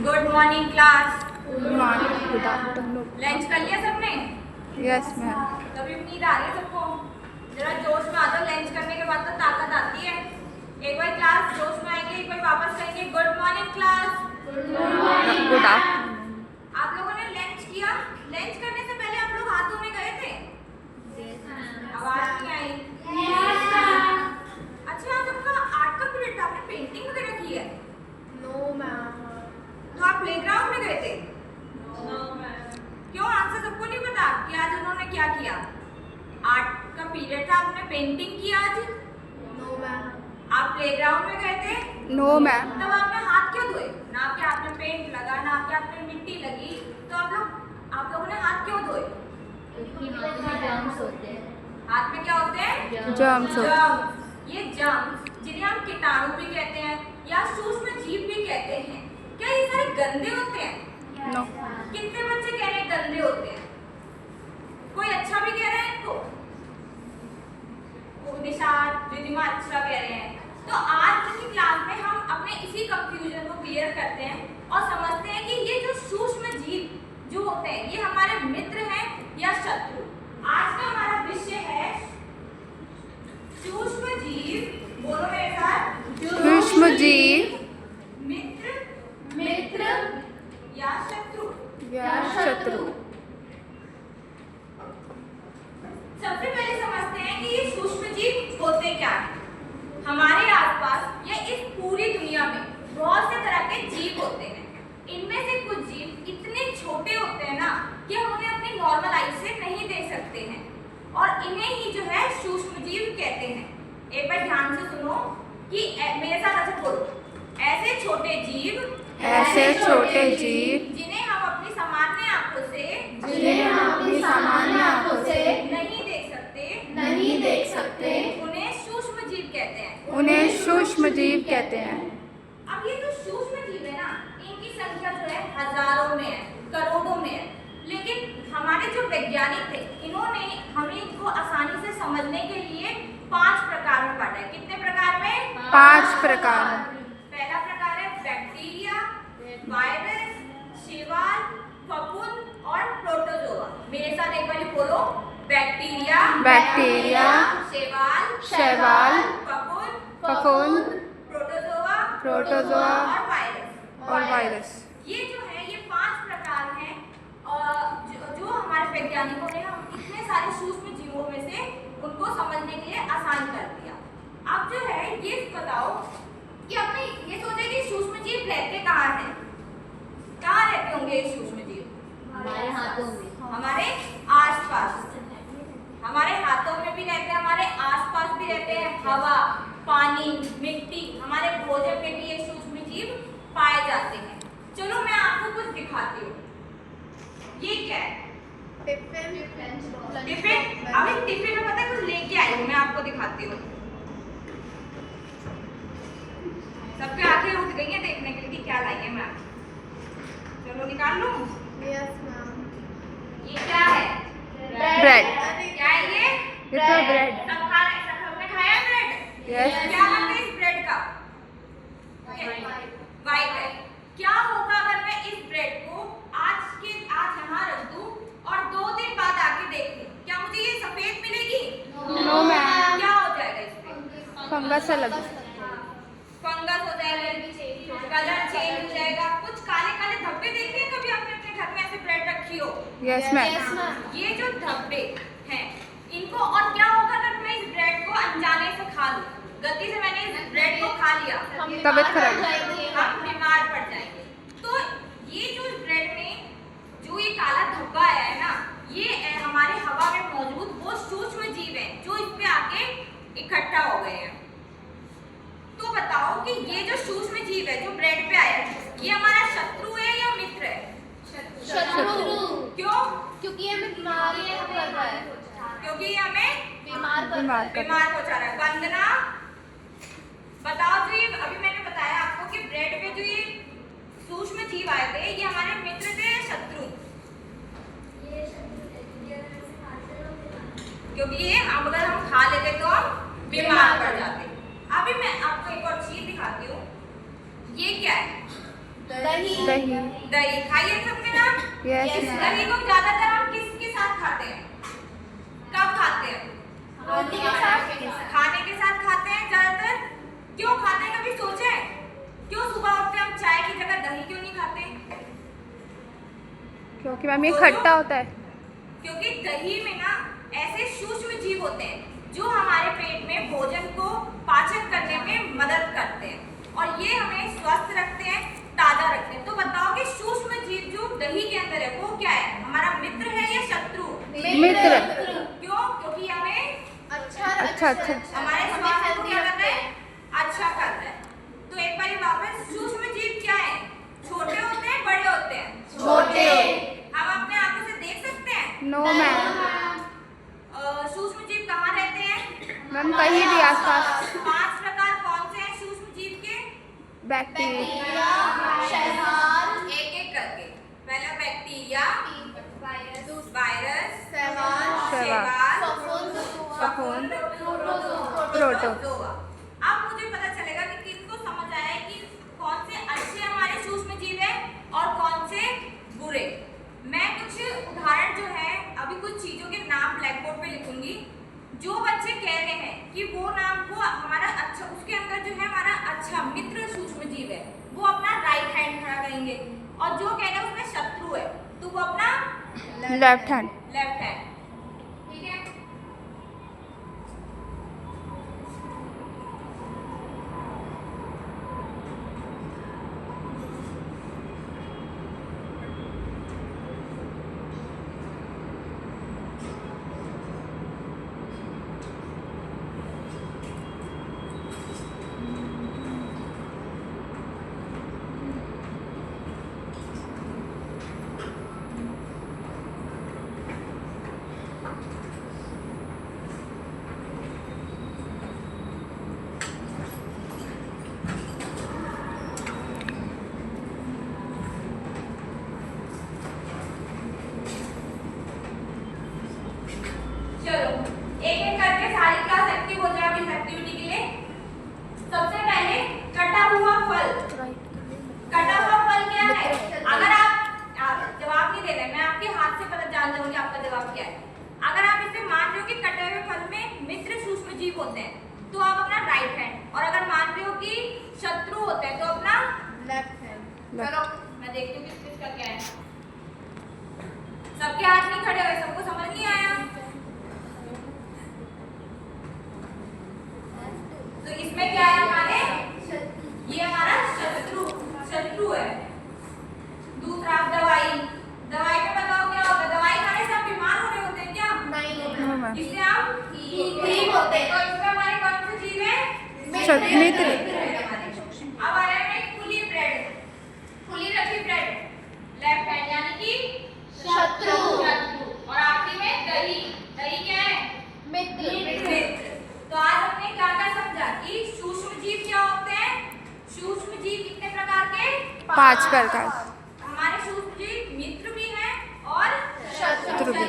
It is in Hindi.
Good morning class. Good morning, good afternoon. Lunch कर लिया सबने? Yes ma'am. तभी नींद आ रही है सबको? जरा जोश में आ जाओ, लंच करने के बाद तो ताकत आती है। एक बार क्लास जोश में आएंगे, एक बार वापस कहेंगे good morning class. Good afternoon. आप लोगों ने लंच किया? लंच करने से पहले आप लोग हाथ धोने गए थे? आवाज नहीं आई। अच्छा, आज आपका आर्ट का पीरियड था, आपने पेंटिंग वगैरह की है? No ma'am. तो आप प्लेग्राउंड में गए थे? No ma'am. क्यों, आंसर सबको नहीं पता कि आज उन्होंने क्या किया? आर्ट का पीरियड था, आपने पेंटिंग की आज? No ma'am. आप प्लेग्राउंड में गए थे? No ma'am. तब आपने हाथ क्यों धोए? ना आपके हाथ में पेंट लगा, ना आपके हाथ में मिट्टी लगी, तो आप लोगों ने हाथ क्यों धोए? क्योंकि हाथ में जर्म्स होते हैं। हाथ में क्या होते हैं? जर्म्स होते हैं। जर्म्स। ये जर्म्स, जिन्हें हम कीटाणु भी कहते हैं या सूक्ष्म जीव भी कहते हैं, क्या ये सारे गंदे होते हैं? नो। कितने बच्चे कह रहे हैं गंदे होते हैं? कोई अच्छा भी कह रहा है इनको? निशाद, रिधिमा अच्छा कह रहे हैं। तो आज की क्लास में हम अपने इसी कंफ्यूजन को क्लियर करते हैं और समझते हैं कि ये जो सूक्ष्म जीव जो होते हैं, ये हमारे मित्र हैं या शत्रु। आज का हमारा विषय है सूक्ष्म जीव। बोलो मेरे साथ। सूक्ष्म जीव मित्र या शत्रु। या शत्रु। सबसे पहले समझते हैं कि ये सूक्ष्म जीव होते क्या हैं। हमारे आसपास या इस पूरी दुनिया में बहुत से तरह के जीव होते हैं। इनमें से कुछ जीव इतने छोटे होते हैं ना कि हम उन्हें अपनी नॉर्मल आई से नहीं देख सकते हैं, और इन्हें ही जो है सूक्ष्म जीव कहते हैं। एक बार ध्यान से सुनो कि मेरे साथ अच्छा बोलो। ऐसे छोटे जीव जिन्हें हम अपनी सामान्य आंखों से नहीं देख सकते, उन्हें सूक्ष्म जीव कहते हैं। अब ये जो सूक्ष्म जीव है ना, इनकी संख्या जो है हजारों में है, करोड़ों में है। लेकिन हमारे जो वैज्ञानिक थे, इन्होंने हमें इनको आसानी से समझने के लिए 5 प्रकार में बांटा है। कितने प्रकार में? 5 प्रकार। पहला प्रकार है बैक्टीरिया, वायरस, शैवाल, फफूंद और प्रोटोजोआ। मेरे साथ एक बार बोलो। बैक्टीरिया, शैवाल, फफूंद, प्रोटोजोआ और वायरस। ये जो है, ये 5 प्रकार हैं जो हमारे वैज्ञानिकों ने हम इतने सारे सूक्ष्म जीवों में से उनको समझने के लिए आसान कर दिया। अब जो है ये बताओ कि आपने ये सोचा कि सूक्ष्म जीव रहते कहाँ हैं? कहाँ रहते होंगे ये सूक्ष्म जीव? हमारे हाथों में, हमारे आसपास। हमारे हाथों में भी रहते हैं, हमारे आसपास भी रहते हैं। हवा, पानी, मिट्टी, हमारे भोजन में भी ये सूक्ष्म जीव पाए जाते हैं। चलो मैं आपको कुछ दिखाती हूँ। ये क्या है? टिफिन। अभी टिफिन में पता है कुछ लेके आई हूँ, मैं आपको दिखाती हूँ। सबकी आंखें उठ गई हैं देखने के लिए कि क्या लाई है मैं। चलो निकाल लूँ। Yes ma'am. ये क्या है? ब्रेड। क्या है ये? ब्रेड। सबने खाया ब्रेड? Yes. क्या रंग है इस ब्रेड का? वाइट है। क्या होगा अगर मैं इस ब्रेड को आज यहाँ रख दूं और 2 दिन बाद आके देख लूं? क्या मुझे ये सफेद मिलेगी? No ma'am. क्या हो जाएगा इस पे? फंगस अलग। फंगस हो जाएगा, कलर चेंज हो जाएगा। कुछ काले काले धब्बे देखे हैं कभी आपने अपने घर में ऐसे ब्रेड रखी हो? Yes ma'am. ये जो धब्बे हैं इनको, और क्या होगा अगर मैं इस ब्रेड को अनजाने से खा लूं? गलती से मैंने इस ब्रेड को खा लिया, तबीयत खराब। हम बीमार पड़ जाएंगे। तो ये जो ब्रेड में जो ये काला धब्बा आया है ना, ये हमारे हवा में मौजूद वो सूक्ष्म जीव हैं जो इस पे आके इकट्ठा हो गए हैं। तो बताओ कि ये जो सूक्ष्म जीव है जो ब्रेड पे आया है, ये हमारा शत्रु है या मित्र है? शत्रु। क्यों? क्योंकि हमें बीमारी कर रहा है। क्योंकि ये हमें बीमार पहुंचा रहा है। वंदना, बताओ जो ये अभी मैंने बताया आपको कि ब्रेड पे जो ये सूक्ष्म जीव आए थे, ये हमारे मित्र थे या शत्रु? क्योंकि ये अगर हम खा लेते तो हम बीमार पड़ जाते। अभी मैं आपको एक और चीज दिखाती हूँ। ये क्या है? दही दही। दही खाइए सबके नाम। यस इस मैम। दही को ज्यादातर हम किसके साथ खाते हैं? कब खाते हैं? रोटी के साथ खाने के साथ खाते हैं ज्यादातर। क्यों खाते हैं, कभी सोचे हैं? क्यों सुबह उठते हम चाय की जगह दही क्यों नहीं खाते? क्योंकि मैम ये खट्टा होता है। क्योंकि दही में ना ऐसे सूक्ष्म जीव होते हैं जो हमारे पेट में भोजन को पाचन करने में मदद करते हैं और ये हमें स्वस्थ रखते हैं, ताजा रखते हैं। तो बताओ कि सूक्ष्म जीव जो दही के अंदर है वो क्या है? हमारा मित्र है या शत्रु? मित्र। क्यों? क्योंकि हमें अच्छा। हमारे स्वास्थ्य को क्या करता है? अच्छा करता है। तो एक बार वापस, सूक्ष्म जीव क्या है? छोटे होते हैं, बड़े होते हैं? छोटे। हम अपने आंखों से देख सकते हैं? No ma'am. सूक्ष्म जीव कहाँ रहते हैं? मैम कहीं भी आसपास। 5 प्रकार कौन से हैं सूक्ष्म जीव के? बैक्टीरिया। शैवाल एक एक करके। पहला बैक्टीरिया, वायरस, शैवाल, फफूंद, प्रोटो। अब मुझे पता चलेगा कि किनको समझ आया है कि कौन से अच्छे हमारे सूक्ष्म जीव हैं और कौन से बुरे। मैं कुछ उदाहरण जो है अभी कुछ चीजों के नाम ब्लैक बोर्ड पे लिखूंगी। जो बच्चे कह रहे हैं कि वो नाम को हमारा अच्छा, उसके अंदर जो है हमारा अच्छा मित्र सूक्ष्म जीव है, वो अपना राइट हैंड खड़ा करेंगे। और जो कह रहे हैं उसमें शत्रु है तो वो अपना लेफ्ट हैंड। Left hand. ठीक है। चलो एक एक करके सारी क्लास एक्टिव हो जाए इस एक्टिविटी के लिए। सबसे पहले कटा हुआ फल। कटा हुआ फल क्या है? अगर आप जवाब नहीं दे रहे, मैं आपके हाथ से पता जान जाऊंगी आपका जवाब क्या है। अगर आप इसे मान रहे हो कि कटे हुए फल में मित्र सूक्ष्म जीव होते हैं तो आप अपना राइट हैंड, और अगर मान रहे हो कि शत्रु होते हैं तो अपना लेफ्ट हैंड। चलो मैं देखती हूँ किसका क्या है। सबके हाथ नहीं खड़े हुए, सबको समझ नहीं आया? तो इसमें क्या है हमारे? ये हमारा शत्रु है। दूसरा दवाई। दवाई में बताओ क्या होता है? दवाई खाने से हम बीमार हो रहे होते हैं क्या? No ma'am. इससे हम ठीक होते हैं। तो इसमें हमारे कौन से जीव है? मित्र। अब आ रहा है खुली ब्रेड, खुली रखी ब्रेड, लेफ्ट हैंड यानी कि शत्रु। और आखिरी में दही। दही क्या है? मित्र। तो आज हमने क्या क्या समझा कि सूक्ष्म जीव क्या होते हैं? सूक्ष्म जीव कितने प्रकार के? 5 प्रकार। हमारे सूक्ष्म जीव मित्र भी हैं और शत्रु भी।